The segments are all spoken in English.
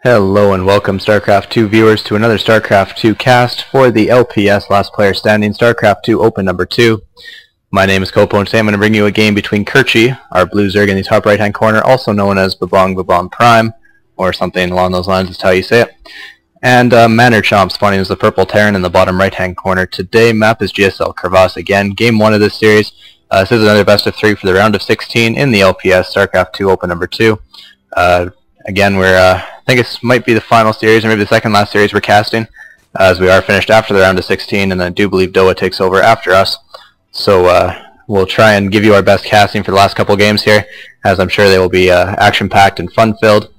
Hello and welcome StarCraft 2 viewers to another StarCraft 2 cast for the LPS Last Player Standing StarCraft 2 Open number 2. My name is Kopo and today I'm going to bring you a game between Kirchi, our blue Zerg in the top right hand corner, also known as BboongBoongPrime, or something along those lines is how you say it, and Mannerchomp spawning as the purple Terran in the bottom right hand corner. Today map is GSL Crevasse again, game 1 of this series. This is another best of 3 for the round of 16 in the LPS StarCraft 2 Open number 2. Again, I think it might be the final series, or maybe the second last series we're casting, as we are finished after the round of 16, and I do believe Doa takes over after us. So we'll try and give you our best casting for the last couple games here, as I'm sure they will be action-packed and fun-filled.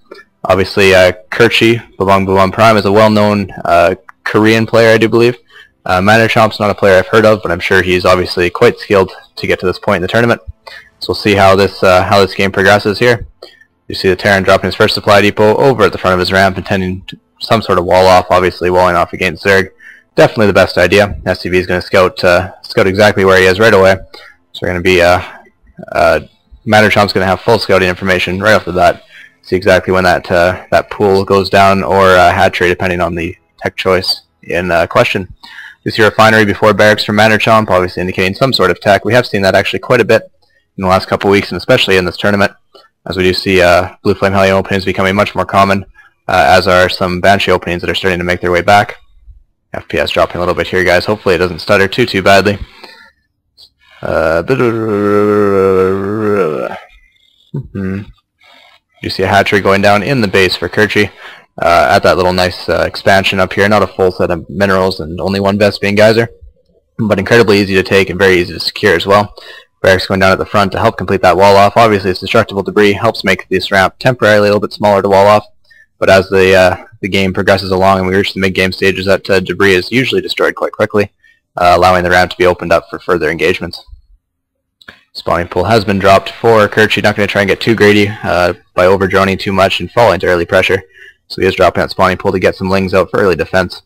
Obviously, Kirchi, BboongBoongPrime, is a well-known Korean player, I do believe. Mannerchomp's not a player I've heard of, but I'm sure he's obviously quite skilled to get to this point in the tournament. So we'll see how this game progresses here. You see the Terran dropping his first supply depot over at the front of his ramp, intending some sort of wall off, obviously walling off against Zerg. Definitely the best idea. SCV is going to scout exactly where he is right away. So we're going to be, Mannerchomp's going to have full scouting information right off the bat. See exactly when that pool goes down, or hatchery, depending on the tech choice in question. You see refinery before barracks from Mannerchomp, obviously indicating some sort of tech. We have seen that actually quite a bit in the last couple weeks, and especially in this tournament, as we do see Blue Flame Hellion openings becoming much more common, as are some Banshee openings that are starting to make their way back. FPS dropping a little bit here, guys. Hopefully it doesn't stutter too badly. You see a hatchery going down in the base for Kirchi, at that little nice expansion up here. Not a full set of minerals and only one vest being Geyser, but incredibly easy to take and very easy to secure as well. Barracks going down at the front to help complete that wall off. Obviously, it's destructible debris, helps make this ramp temporarily a little bit smaller to wall off. But as the game progresses along and we reach the mid-game stages, that debris is usually destroyed quite quickly, allowing the ramp to be opened up for further engagements. Spawning pool has been dropped for Kirchi. Not going to try and get too greedy by over-droning too much and fall into early pressure. So he is dropping that spawning pool to get some lings out for early defense.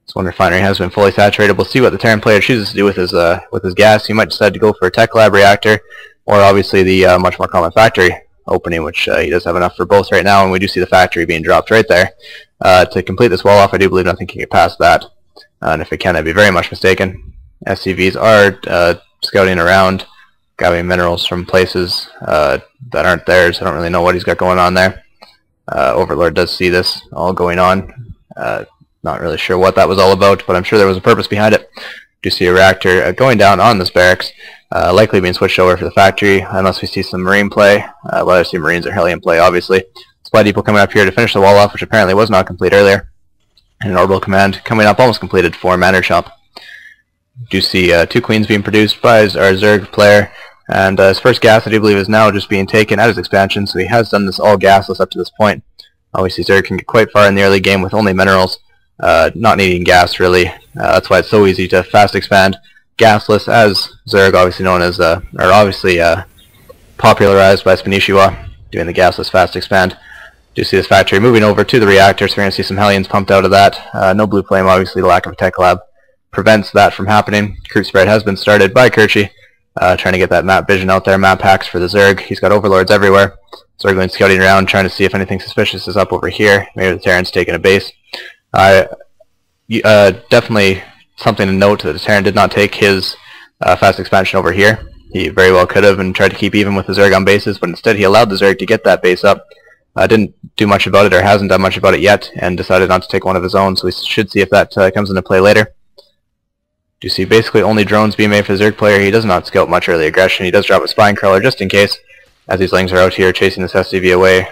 This one refinery has been fully saturated. We'll see what the Terran player chooses to do with his gas. He might decide to go for a tech lab reactor, or obviously the much more common factory opening, which he does have enough for both right now, and we do see the factory being dropped right there. To complete this wall off, I do believe nothing can get past that, and if it can, I'd be very much mistaken. SCVs are scouting around, gathering minerals from places that aren't theirs. I don't really know what he's got going on there. Overlord does see this all going on. Not really sure what that was all about, but I'm sure there was a purpose behind it. You see a reactor going down on this barracks, likely being switched over for the factory, unless we see some Marine play. Whether I see Marines or Hellion play, obviously. Supply depot coming up here to finish the wall off, which apparently was not complete earlier. And an orbital command coming up, almost completed for Mannerchomp. You see 2 queens being produced by our Zerg player, and his first gas, I do believe, is now just being taken at his expansion, so he has done this all gasless up to this point. Obviously, Zerg can get quite far in the early game with only minerals. Not needing gas really. That's why it's so easy to fast expand gasless, as Zerg, obviously known as, popularized by Spanishiwa, doing the gasless fast expand. Do see this factory moving over to the reactor, so we're going to see some Hellions pumped out of that. No blue flame, obviously the lack of a tech lab prevents that from happening. Creep spread has been started by Kirchi, trying to get that map vision out there, map packs for the Zerg. He's got overlords everywhere. Zerg going scouting around, trying to see if anything suspicious is up over here. Maybe the Terran's taking a base. Definitely something to note that the Terran did not take his fast expansion over here. He very well could have and tried to keep even with the Zerg on bases, but instead he allowed the Zerg to get that base up. Didn't do much about it, or hasn't done much about it yet, and decided not to take one of his own, so we should see if that comes into play later. You see basically only drones being made for the Zerg player. He does not scout much early aggression. He does drop a spine crawler just in case, as these lings are out here chasing this SCV away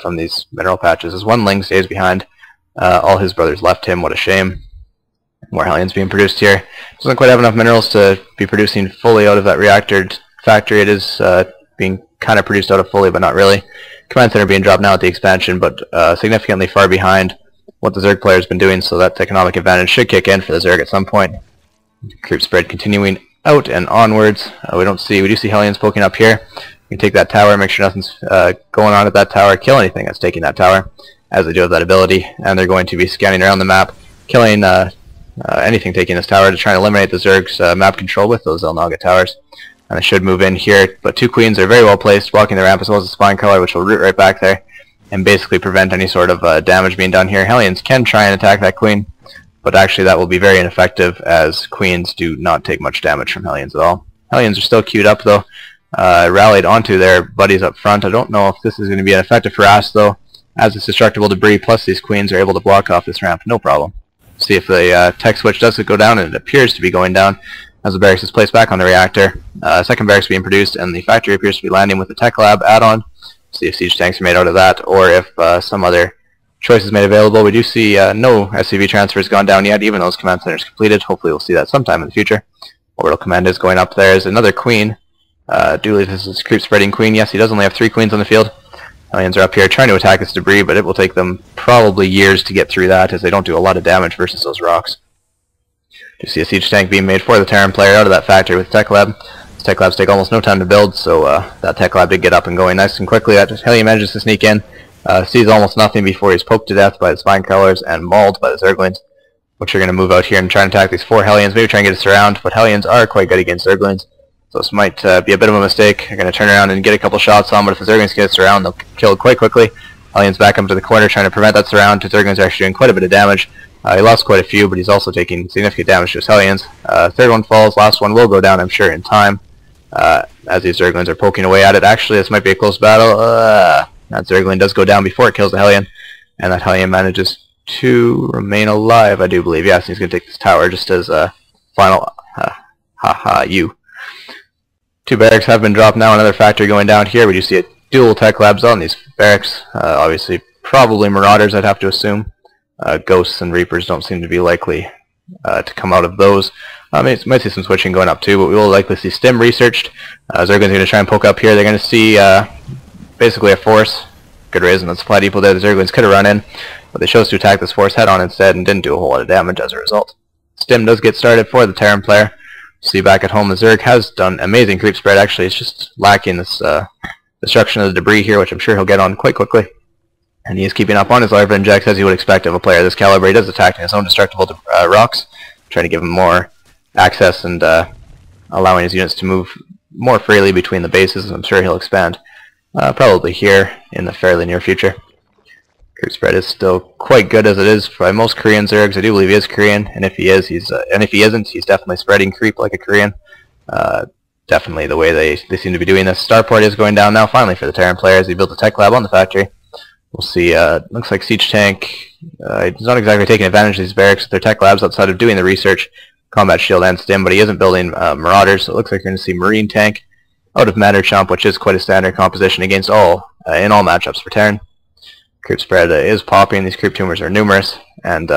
from these mineral patches. As one ling stays behind, all his brothers left him. What a shame. More Hellions being produced here. Doesn't quite have enough minerals to be producing fully out of that reactor factory. It is being kind of produced out of fully, but not really. Command center being dropped now at the expansion, but significantly far behind what the Zerg player has been doing, so that economic advantage should kick in for the Zerg at some point. Creep spread continuing out and onwards. We do see Hellions poking up here. We can take that tower, make sure nothing's going on at that tower, kill anything that's taking that tower, as they do have that ability, and they're going to be scanning around the map, killing anything taking this tower to try and eliminate the Zerg's map control with those Elnaga towers. And they should move in here, but 2 queens are very well placed, blocking the ramp as well as the spine crawler, which will root right back there. and basically prevent any sort of damage being done here. Hellions can try and attack that queen, but actually that will be very ineffective, as queens do not take much damage from Hellions at all. Hellions are still queued up though, rallied onto their buddies up front. I don't know if this is going to be an effective harass though, as it's destructible debris plus these queens are able to block off this ramp, no problem. See if the tech switch does go down, and it appears to be going down as the barracks is placed back on the reactor. Second barracks being produced, and the factory appears to be landing with the tech lab add-on. See if siege tanks are made out of that, or if some other choice is made available. We do see no SCV transfers gone down yet, even though those command centers completed. Hopefully we'll see that sometime in the future. Orbital command is going up. There is another queen. Do believe this is creep spreading queen. Yes, he does only have 3 queens on the field. Hellions are up here trying to attack this debris, but it will take them probably years to get through that, as they don't do a lot of damage versus those rocks. Do see a siege tank being made for the Terran player out of that factory with Tech Lab. These Tech Labs take almost no time to build, so that Tech Lab did get up and going nice and quickly. That Hellion manages to sneak in, sees almost nothing before he's poked to death by the Spine Crawlers and mauled by the Zerglings, which are going to move out here and try and attack these 4 Hellions, maybe try and get us around, but Hellions are quite good against Zerglings. So this might be a bit of a mistake. They're going to turn around and get a couple shots on, but if the Zerglings get surround, they'll kill quite quickly. Hellions back up to the corner trying to prevent that surround. The Zerglings are actually doing quite a bit of damage. He lost quite a few, but he's also taking significant damage to his Hellions. Third one falls, last one will go down, I'm sure, in time, as these Zerglings are poking away at it. Actually, this might be a close battle. That Zergling does go down before it kills the Hellion, and that Hellion manages to remain alive, I do believe. Yes, he's going to take this tower just as a final... you. 2 barracks have been dropped now, another factory going down here. We do see a dual tech labs on these barracks. Obviously, probably Marauders, I'd have to assume. Ghosts and Reapers don't seem to be likely to come out of those. Might see some switching going up too, but we will likely see Stim researched. Zergling's going to try and poke up here. They're going to see basically a force. Good reason, the supply depot there. The Zerglings could have run in, but they chose to attack this force head-on instead and didn't do a whole lot of damage as a result. Stim does get started for the Terran player. See back at home, the Zerg has done amazing creep spread. Actually, it's just lacking this destruction of the debris here, which I'm sure he'll get on quite quickly. And he is keeping up on his larva injects as you would expect of a player of this caliber. He does attack his own destructible rocks, trying to give him more access and allowing his units to move more freely between the bases. I'm sure he'll expand probably here in the fairly near future. Creep spread is still quite good as it is by most Korean Zergs. I do believe he is Korean, and if he is, and if he isn't, he's definitely spreading creep like a Korean. Definitely the way they seem to be doing this. Starport is going down now, finally, for the Terran player as he built a tech lab on the factory. We'll see, looks like Siege Tank, he's not exactly taking advantage of these barracks with their tech labs outside of doing the research, Combat Shield and Stim, but he isn't building Marauders, so it looks like you're going to see Marine Tank out of Mannerchomp, which is quite a standard composition against in all matchups for Terran. Creep spread is popping, these creep tumors are numerous, and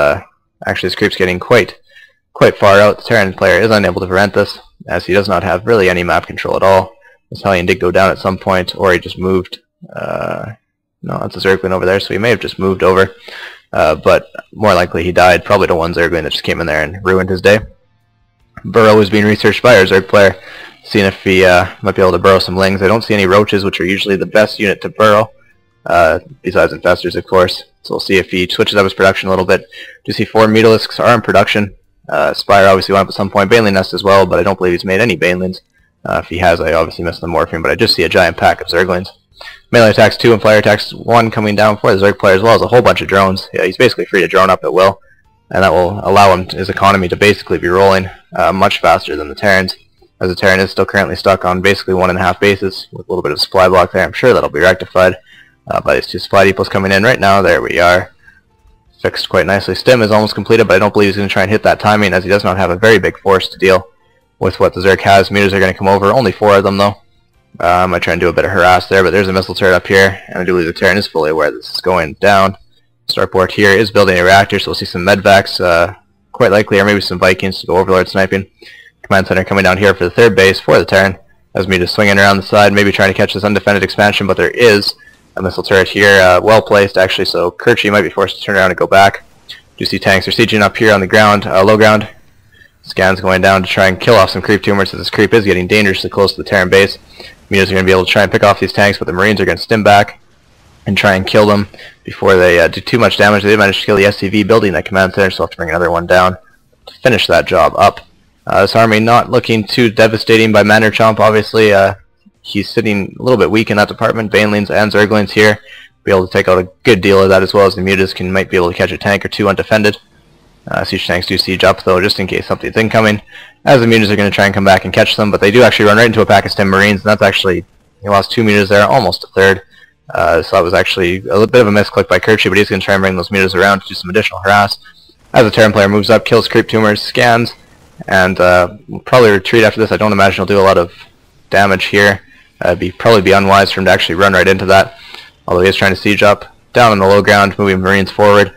actually this creep's getting quite far out. The Terran player is unable to prevent this, as he does not have really any map control at all. This Hellion did go down at some point, or he just moved. No, that's a Zergling over there, so he may have just moved over. But more likely he died. Probably the one Zergling that just came in there and ruined his day. Burrow is being researched by our Zerg player, seeing if he might be able to burrow some lings. I don't see any roaches, which are usually the best unit to burrow, besides infestors, of course. So we'll see if he switches up his production a little bit. Do see 4 Mutalisks are in production. Spire obviously went up at some point. Baneling Nest as well, but I don't believe he's made any Banelings. If he has, I obviously missed the morphine, but I just see a giant pack of Zerglings. Melee attacks 2 and flyer attacks 1 coming down for the Zerg player, as well as a whole bunch of drones. Yeah, he's basically free to drone up at will, and that will allow his economy to basically be rolling much faster than the Terrans, as the Terran is still currently stuck on basically 1.5 bases with a little bit of supply block there. I'm sure that'll be rectified by these 2 supply depots coming in right now. There we are. Fixed quite nicely. Stim is almost completed, but I don't believe he's going to try and hit that timing, as he does not have a very big force to deal with what the Zerg has. Meters are going to come over, only 4 of them though. I might try and do a bit of harass there, but there's a missile turret up here, and I do believe the Terran is fully aware this is going down. Starport here is building a reactor, so we'll see some medvacs, quite likely, or maybe some Vikings to go Overlord sniping. Command center coming down here for the 3rd base for the Terran, as me just swinging around the side, maybe trying to catch this undefended expansion, but there is a missile turret here, well placed actually, so Kerchi might be forced to turn around and go back. Do see tanks are sieging up here on the ground, low ground. Scans going down to try and kill off some creep tumors, so this creep is getting dangerously close to the Terran base. Minas are going to be able to try and pick off these tanks, but the Marines are going to stim back and try and kill them before they do too much damage. They managed to kill the SCV building that command center, so I'll have to bring another one down to finish that job up. This army not looking too devastating by Mannerchomp, obviously. He's sitting a little bit weak in that department. Banelings and Zerglings here be able to take out a good deal of that, as well as the mutas might be able to catch a tank or two undefended. Siege tanks do siege up though, just in case something's incoming, as the mutas are going to try and come back and catch them, but they do actually run right into a Pakistan Marines, and that's actually, he lost 2 mutas there, almost a third. So that was actually a little bit of a misclick by Kerchi, but he's going to try and bring those mutas around to do some additional harass. As the Terran player moves up, kills creep tumors, scans, and will probably retreat after this. I don't imagine he'll do a lot of damage here. It'd probably be unwise for him to actually run right into that, although he is trying to siege up. Down on the low ground, moving Marines forward.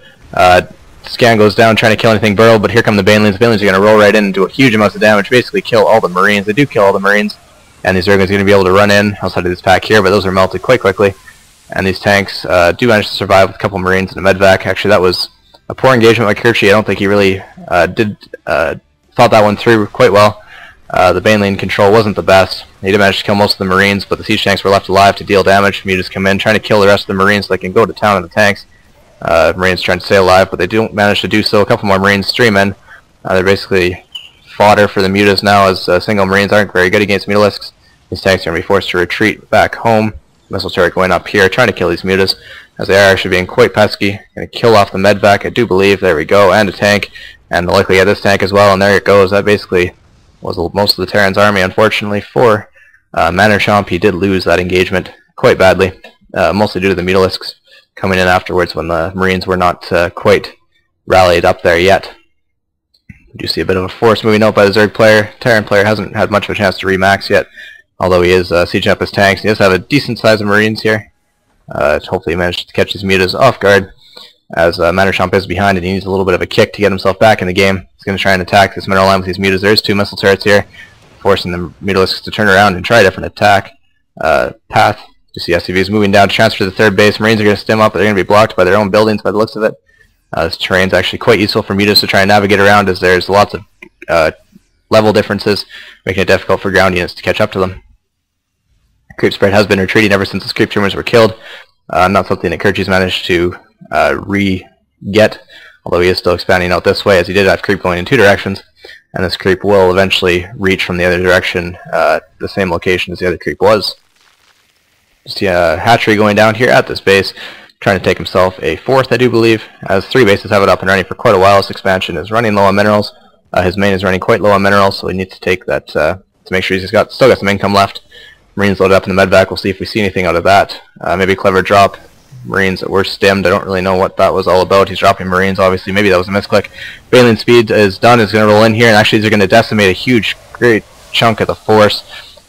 Scan goes down, trying to kill anything burrow, but here come the Banelings. The Banelings are going to roll right in and do a huge amount of damage, basically kill all the Marines. They do kill all the Marines, and these Zergons are going to be able to run in outside of this pack here, but those are melted quite quickly. And these tanks do manage to survive with a couple Marines and a medvac. Actually, that was a poor engagement by Kerchi. I don't think he really thought that one through quite well. The Baneling control wasn't the best. He did manage to kill most of the Marines, but the siege tanks were left alive to deal damage. Mutas come in, trying to kill the rest of the Marines so they can go to town on the tanks. Marines trying to stay alive, but they don't manage to do so. A couple more Marines stream in. They're basically fodder for the mutas now, as single Marines aren't very good against mutalisks. These tanks are going to be forced to retreat back home. Missile turret going up here, trying to kill these mutas, as they are actually being quite pesky. Going to kill off the medvac, I do believe. There we go, and a tank, and they'll likely get this tank as well, and there it goes. That basically was most of the Terran's army, unfortunately, for Mannerchomp. He did lose that engagement quite badly, mostly due to the mutalisks coming in afterwards when the Marines were not quite rallied up there yet. You do see a bit of a force moving out by the Zerg player. Terran player hasn't had much of a chance to remax yet, although he is sieging up his tanks. He does have a decent size of Marines here. Hopefully he managed to catch his mutas off guard, as Mannerchomp is behind and he needs a little bit of a kick to get himself back in the game. He's going to try and attack this mineral line with these mutas. There's 2 missile turrets here, forcing the mutalisks to turn around and try a different attack path. You see SCVs moving down to transfer to the third base. Marines are going to stim up, but they're going to be blocked by their own buildings by the looks of it. This terrain's actually quite useful for mutas to try and navigate around, as there's lots of level differences, making it difficult for ground units to catch up to them. Creep spread has been retreating ever since the creep tumors were killed. Not something that Kerchi's managed to re-get, although he is still expanding out this way, as he did have creep going in 2 directions, and this creep will eventually reach from the other direction, the same location as the other creep was. See a hatchery going down here at this base, trying to take himself a 4th, I do believe, as 3 bases have it up and running for quite a while. This expansion is running low on minerals. His main is running quite low on minerals, so we need to take that to make sure he's still got some income left. Marines loaded up in the medvac. We'll see if we see anything out of that. Maybe a clever drop. Marines that were stimmed. I don't really know what that was all about. He's dropping Marines, obviously. Maybe that was a misclick. Baneling speed is done. Is going to roll in here, and actually these are going to decimate a great chunk of the force.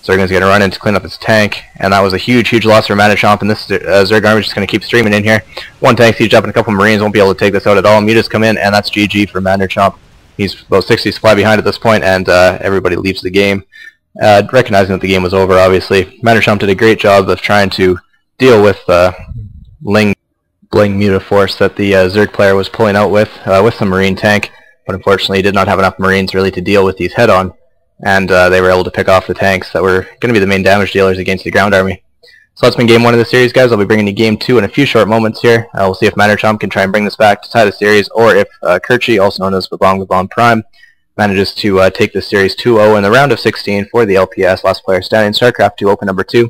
Zergan's going to run in to clean up his tank, and that was a huge loss for Mannerchomp, and this Zerg army is just going to keep streaming in here. 1 tank siege up and a couple Marines won't be able to take this out at all. Mutas come in, and that's GG for Mannerchomp. He's about 60 supply behind at this point, and everybody leaves the game. Recognizing that the game was over, obviously. Mannerchomp did a great job of trying to deal with bling muta force that the Zerg player was pulling out with some Marine tank, but unfortunately he did not have enough Marines really to deal with these head-on, and they were able to pick off the tanks that were going to be the main damage dealers against the ground army. So that's been Game 1 of the series, guys. I'll be bringing you Game 2 in a few short moments here. We'll see if Mannerchomp can try and bring this back to tie the series, or if Kerchi, also known as BboongBoongPrime, manages to take this series 2-0 in the round of 16 for the LPS Last Player Standing StarCraft 2 Open number 2.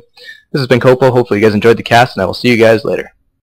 This has been Kopo. Hopefully you guys enjoyed the cast, and I will see you guys later.